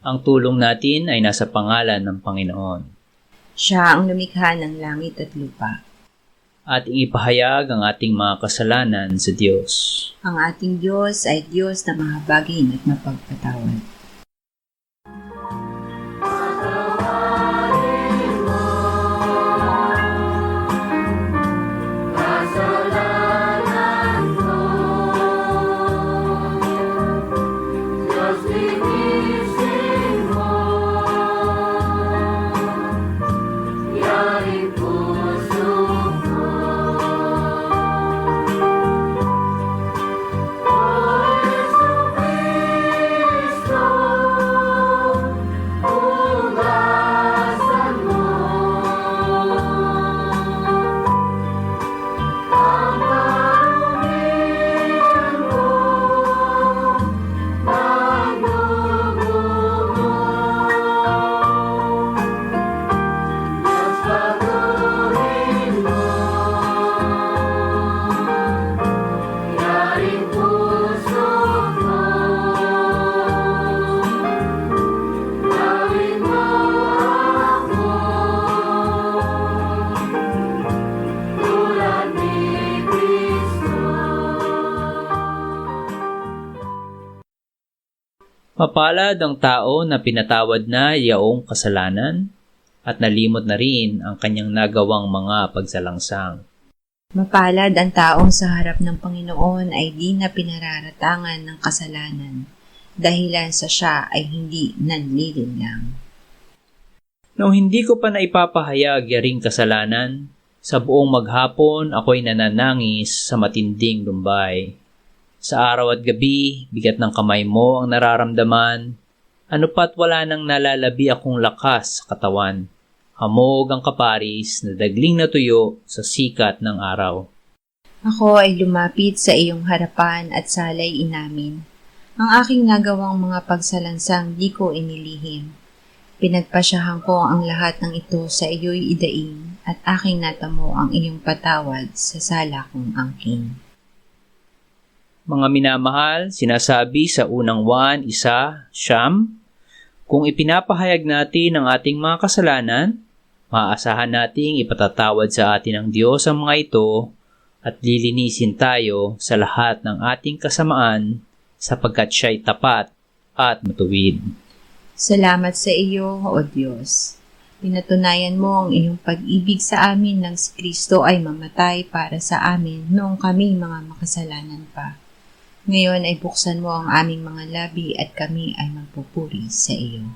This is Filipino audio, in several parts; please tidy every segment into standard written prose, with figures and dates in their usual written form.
Ang tulong natin ay nasa pangalan ng Panginoon. Siya ang lumikha ng langit at lupa. Ating ipahayag ang ating mga kasalanan sa Diyos. Ang ating Diyos ay Diyos na mahabagin at mapagpatawad. Mapalad ang tao na pinatawad na yaong kasalanan at nalimot na rin ang kanyang nagawang mga pagsalangsang. Mapalad ang taong sa harap ng Panginoon ay di na pinararatangan ng kasalanan, dahilan sa siya ay hindi nanlilinlang. Nung hindi ko pa naipapahayag yaring kasalanan, sa buong maghapon ako'y nananangis sa matinding lumbay. Sa araw at gabi, bigat ng kamay mo ang nararamdaman, ano pa't wala nang nalalabi akong lakas sa katawan. Hamog ang kaparis na dagling na tuyo sa sikat ng araw. Ako ay lumapit sa iyong harapan at salay inamin. Ang aking nagawang mga pagsalansang di ko inilihim. Pinagpasyahan ko ang lahat ng ito sa iyo'y idaing at aking natamo ang iyong patawad sa sala kong angking. Mga minamahal, sinasabi sa unang Juan 1:9, kung ipinapahayag natin ang ating mga kasalanan, maaasahan nating ipatatawad sa atin ng Diyos ang mga ito at lilinisin tayo sa lahat ng ating kasamaan sapagkat siya'y tapat at matuwid. Salamat sa iyo, O Diyos. Pinatunayan mo ang iyong pag-ibig sa amin nang si Kristo ay mamatay para sa amin noong kami mga makasalanan pa. Ngayon ay buksan mo ang aming mga labi at kami ay magpupuri sa iyo.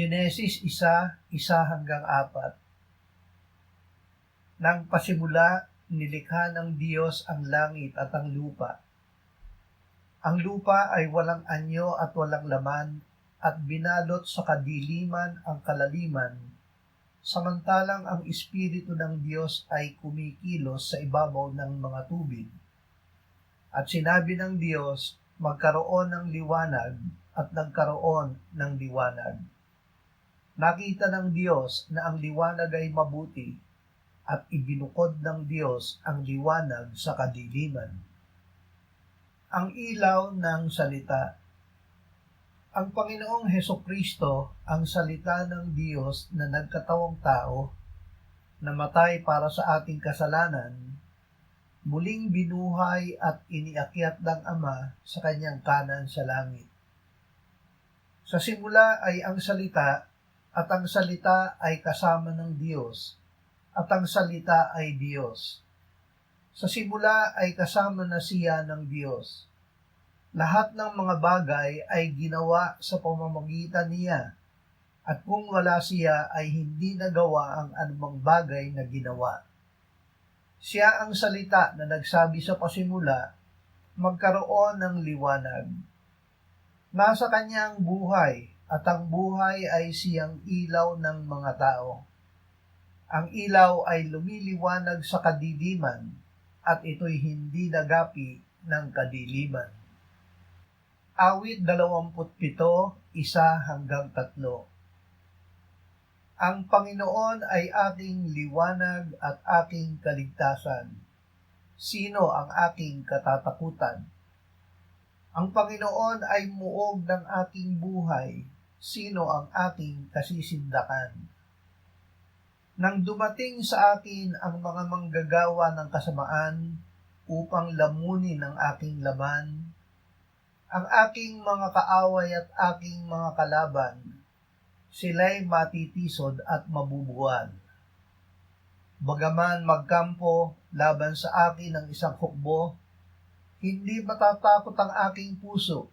Genesis 1:1-4. Nang pasimula, nilikha ng Diyos ang langit at ang lupa. Ang lupa ay walang anyo at walang laman, at binalot sa kadiliman ang kalaliman, samantalang ang Espiritu ng Diyos ay kumikilos sa ibabaw ng mga tubig. At sinabi ng Diyos, magkaroon ng liwanag, at nagkaroon ng liwanag. Nakita ng Diyos na ang liwanag ay mabuti, at ibinukod ng Diyos ang liwanag sa kadiliman. Ang ilaw ng salita. Ang Panginoong Hesukristo, ang salita ng Diyos na nagkatawang tao, namatay para sa ating kasalanan, muling binuhay at iniakyat ng Ama sa kanyang kanan sa langit. Sa simula ay ang salita, at ang salita ay kasama ng Diyos, at ang salita ay Diyos. Sa simula ay kasama na siya ng Diyos. Lahat ng mga bagay ay ginawa sa pamamagitan niya, at kung wala siya ay hindi nagawa ang anumang bagay na ginawa. Siya ang salita na nagsabi sa pasimula, magkaroon ng liwanag. Nasa kanya ang buhay, at ang buhay ay siyang ilaw ng mga tao. Ang ilaw ay lumiliwanag sa kadiliman, at ito'y hindi nagapi ng kadiliman. Awit 27:1-3. Ang Panginoon ay aking liwanag at aking kaligtasan. Sino ang aking katatakutan? Ang Panginoon ay muog ng aking buhay. Sino ang aking kasisindakan? Nang dumating sa akin ang mga manggagawa ng kasamaan upang lamunin ang aking laban, ang aking mga kaaway at aking mga kalaban, sila'y matitisod at mabubuwal. Bagaman magkampo laban sa akin ang isang hukbo, hindi matatakot ang aking puso.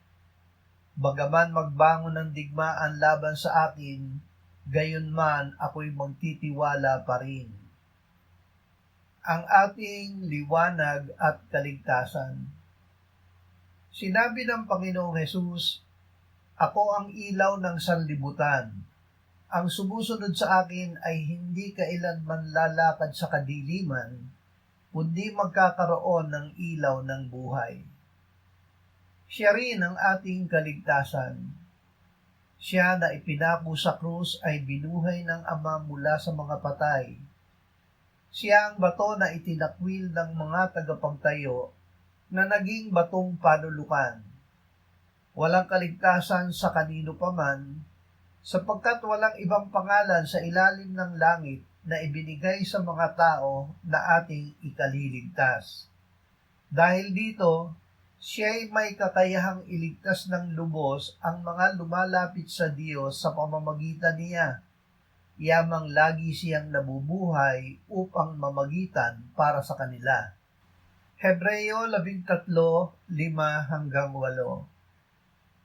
Bagaman magbangon ng digmaan laban sa akin, gayunman ako'y magtitiwala pa rin. Ang ating liwanag at kaligtasan. Sinabi ng Panginoong Hesus, ako ang ilaw ng sanlibutan. Ang sumusunod sa akin ay hindi kailanman lalakad sa kadiliman, kundi magkakaroon ng ilaw ng buhay. Siya rin ang ating kaligtasan. Siya na ipinako sa krus ay binuhay ng Ama mula sa mga patay. Siya ang bato na itinakwil ng mga tagapagtayo na naging batong panulukan. Walang kaligtasan sa kanino paman, sapagkat walang ibang pangalan sa ilalim ng langit na ibinigay sa mga tao na ating ikaliligtas. Dahil dito, siya'y may kakayahang iligtas ng lubos ang mga lumalapit sa Diyos sa pamamagitan niya. Yamang lagi siyang nabubuhay upang mamagitan para sa kanila. Hebreo 13:5-8.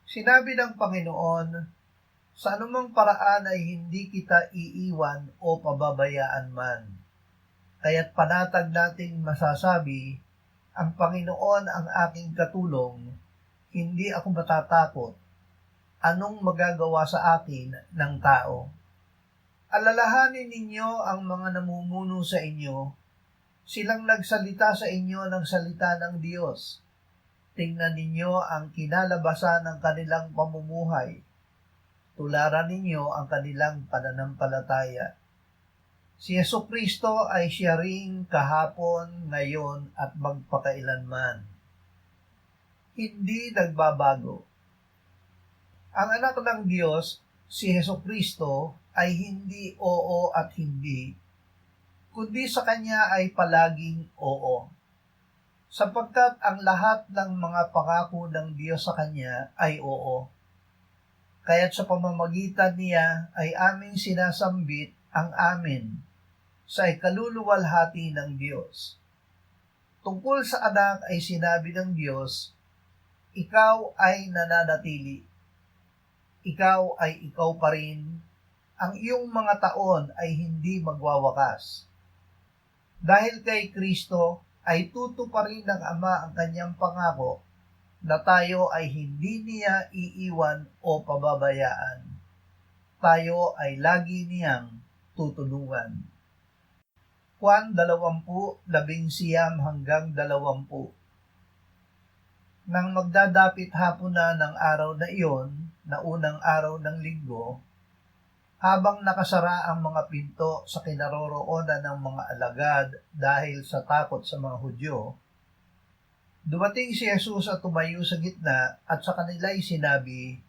Sinabi ng Panginoon, sa anumang paraan ay hindi kita iiwan o pababayaan man. Kaya't panatag nating masasabi, ang Panginoon ang aking katulong, hindi ako matatakot. Anong magagawa sa akin ng tao? Alalahanin ninyo ang mga namumuno sa inyo, silang nagsalita sa inyo ng salita ng Diyos. Tingnan ninyo ang kinalabasan ng kanilang pamumuhay. Tularan ninyo ang kanilang pananampalataya. Si Jesucristo ay siya ring kahapon, ngayon at magpakailanman. Hindi nagbabago. Ang anak ng Diyos, si Jesucristo, ay hindi oo at hindi, kundi sa kanya ay palaging oo. Sapagkat ang lahat ng mga pangako ng Diyos sa kanya ay oo. Kaya't sa pamamagitan niya ay aming sinasambit ang amin sa ikaluluwalhati ng Diyos. Tungkol sa anak ay sinabi ng Diyos, ikaw ay nananatili. Ikaw ay ikaw pa rin, ang iyong mga taon ay hindi magwawakas. Dahil kay Kristo ay tutuparin ng Ama ang kanyang pangako na tayo ay hindi niya iiwan o pababayaan. Tayo ay lagi niyang tutulungan. Juan 20:19-20. Nang magdadapit hapon na ng araw na iyon, na unang araw ng linggo, habang nakasara ang mga pinto sa kinaroroonan ng mga alagad dahil sa takot sa mga Hudyo, dumating si Jesus at tumayo sa gitna at sa kanila'y sinabi,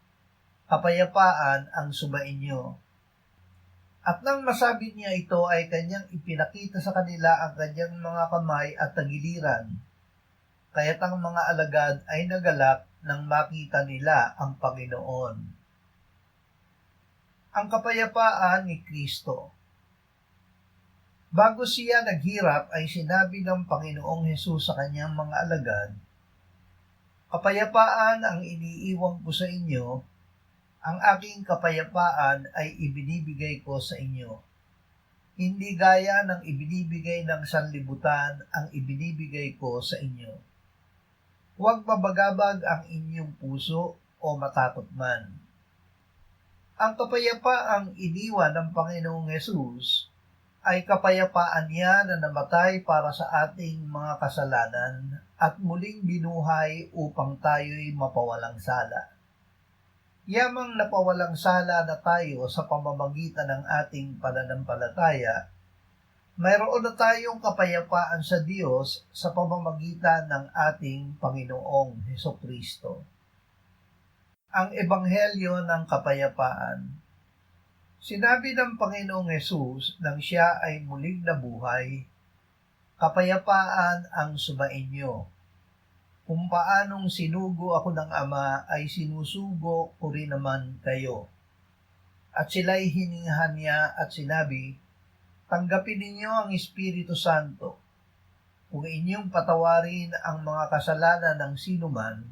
"Kapayapaan ang sumainyo." At nang masabi niya ito ay kanyang ipinakita sa kanila ang kanyang mga kamay at tagiliran. Kaya't ang mga alagad ay nagalak nang makita nila ang Panginoon. Ang kapayapaan ni Kristo. Bago siya naghirap ay sinabi ng Panginoong Hesus sa kanyang mga alagad, "Kapayapaan ang iniiwan ko sa inyo, ang aking kapayapaan ay ibinibigay ko sa inyo. Hindi gaya ng ibinibigay ng sanlibutan ang ibinibigay ko sa inyo. Huwag mabagabag ang inyong puso o matakot man." Ang kapayapaang iniwan ng Panginoong Hesus ay kapayapaan niya na namatay para sa ating mga kasalanan at muling binuhay upang tayo'y mapawalang sala. Yamang napawalang sala na tayo sa pamamagitan ng ating pananampalataya, mayroon na tayong kapayapaan sa Diyos sa pamamagitan ng ating Panginoong Hesukristo. Ang Ebanghelyo ng Kapayapaan. Sinabi ng Panginoong Hesus nang siya ay muling nabuhay, "Kapayapaan ang sumainyo. Kung paanong sinugo ako ng Ama ay sinusugo ko rin naman kayo." At sila'y hiningahan niya at sinabi, "Tanggapin ninyo ang Espiritu Santo. Kung inyong patawarin ang mga kasalanan ng sinuman,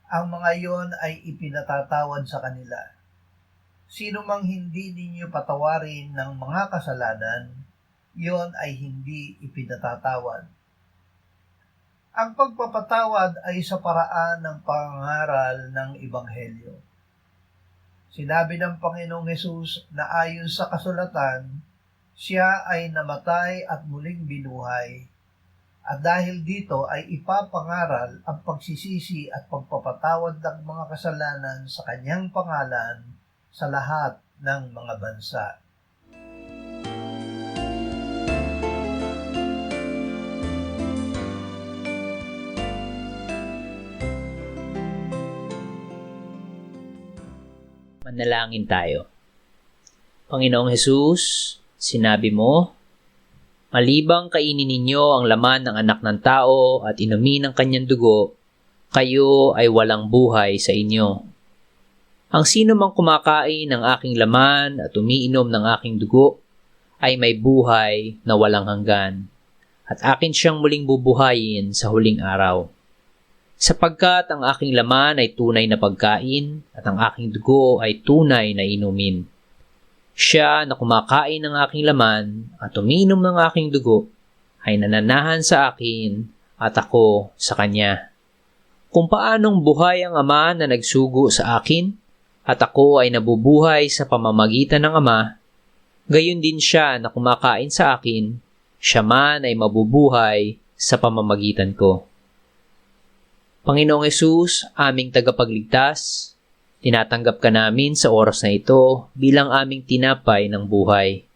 ang mga iyon ay ipinatatawad sa kanila. Sino mang hindi ninyo patawarin ng mga kasalanan, iyon ay hindi ipinatatawad." Ang pagpapatawad ay sa paraan ng pangangaral ng Ebanghelyo. Sinabi ng Panginoong Hesus na ayon sa kasulatan, siya ay namatay at muling binuhay. At dahil dito ay ipapangaral ang pagsisisi at pagpapatawad ng mga kasalanan sa kanyang pangalan sa lahat ng mga bansa. Manalangin tayo. Panginoong Hesus, sinabi mo, "Malibang kainin ninyo ang laman ng anak ng tao at inumin ang kanyang dugo, kayo ay walang buhay sa inyo. Ang sino mang kumakain ng aking laman at umiinom ng aking dugo ay may buhay na walang hanggan, at akin siyang muling bubuhayin sa huling araw. Sapagkat ang aking laman ay tunay na pagkain at ang aking dugo ay tunay na inumin. Siya na kumakain ng aking laman at umiinom ng aking dugo ay nananahan sa akin at ako sa kanya. Kung paanong buhay ang Ama na nagsugo sa akin at ako ay nabubuhay sa pamamagitan ng Ama, gayon din siya na kumakain sa akin, siya man ay mabubuhay sa pamamagitan ko." Panginoong Hesus, aming tagapagligtas, tinatanggap ka namin sa oras na ito bilang aming tinapay ng buhay.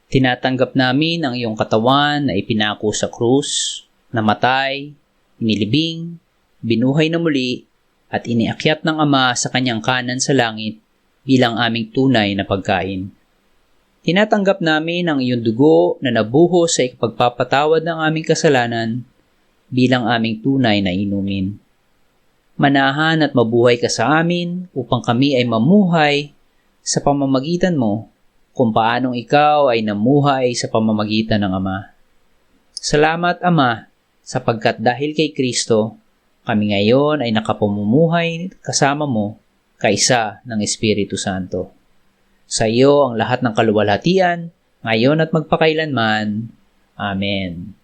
Tinatanggap namin ang iyong katawan na ipinako sa krus, namatay, inilibing, binuhay na muli, at iniakyat ng Ama sa kanyang kanan sa langit bilang aming tunay na pagkain. Tinatanggap namin ang iyong dugo na nabuhos sa ikapagpapatawad ng aming kasalanan bilang aming tunay na inumin. Manahan at mabuhay ka sa amin upang kami ay mamuhay sa pamamagitan mo kung paanong ikaw ay namuhay sa pamamagitan ng Ama. Salamat, Ama, sapagkat dahil kay Kristo, kami ngayon ay nakapamumuhay kasama mo kaisa ng Espiritu Santo. Sa iyo ang lahat ng kaluwalhatian, ngayon at magpakailanman. Amen.